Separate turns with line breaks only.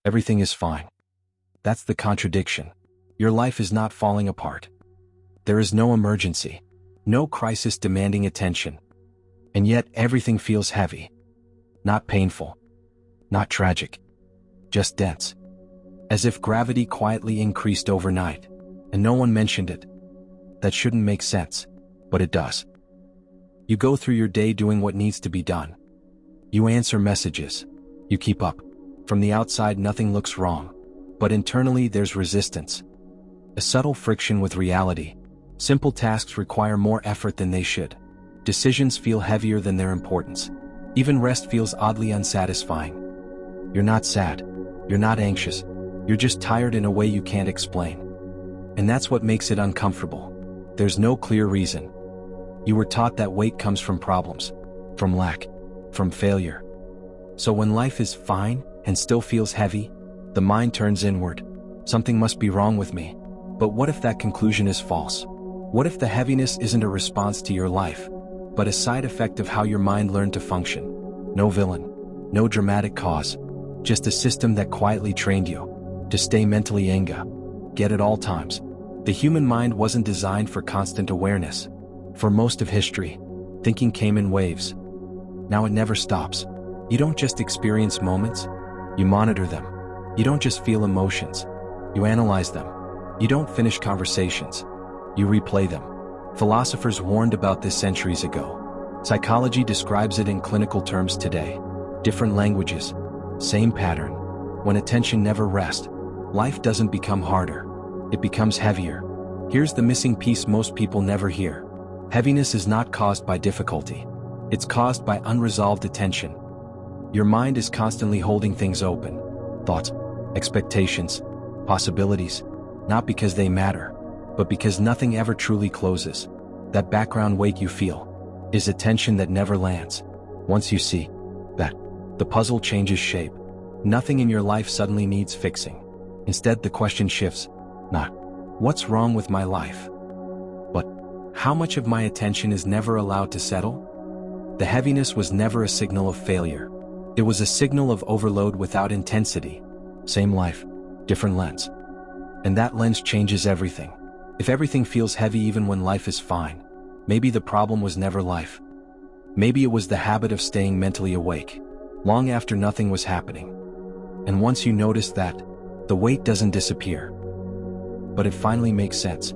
everything is fine. That's the contradiction. Your life is not falling apart. There is no emergency, no crisis demanding attention. And yet everything feels heavy. Not painful, not tragic, just dense. As if gravity quietly increased overnight, and no one mentioned it. That shouldn't make sense, but it does. You go through your day doing what needs to be done. You answer messages. You keep up. From the outside, nothing looks wrong. But internally, there's resistance. A subtle friction with reality. Simple tasks require more effort than they should. Decisions feel heavier than their importance. Even rest feels oddly unsatisfying. You're not sad. You're not anxious. You're just tired in a way you can't explain. And that's what makes it uncomfortable. There's no clear reason. You were taught that weight comes from problems, from lack, from failure. So when life is fine and still feels heavy, the mind turns inward. Something must be wrong with me. But what if that conclusion is false? What if the heaviness isn't a response to your life, but a side effect of how your mind learned to function? No villain, no dramatic cause, just a system that quietly trained you to stay mentally get at all times. The human mind wasn't designed for constant awareness. For most of history, thinking came in waves. Now it never stops. You don't just experience moments, you monitor them. You don't just feel emotions, you analyze them. You don't finish conversations, you replay them. Philosophers warned about this centuries ago. Psychology describes it in clinical terms today. Different languages, same pattern. When attention never rests, life doesn't become harder, it becomes heavier. Here's the missing piece most people never hear. Heaviness is not caused by difficulty. It's caused by unresolved attention. Your mind is constantly holding things open. Thoughts, expectations, possibilities, not because they matter, but because nothing ever truly closes. That background weight you feel is attention that never lands. Once you see that, the puzzle changes shape. Nothing in your life suddenly needs fixing. Instead, the question shifts, not, what's wrong with my life? But, how much of my attention is never allowed to settle? The heaviness was never a signal of failure. It was a signal of overload without intensity. Same life, different lens. And that lens changes everything. If everything feels heavy even when life is fine, maybe the problem was never life. Maybe it was the habit of staying mentally awake, long after nothing was happening. And once you notice that, the weight doesn't disappear. But it finally makes sense.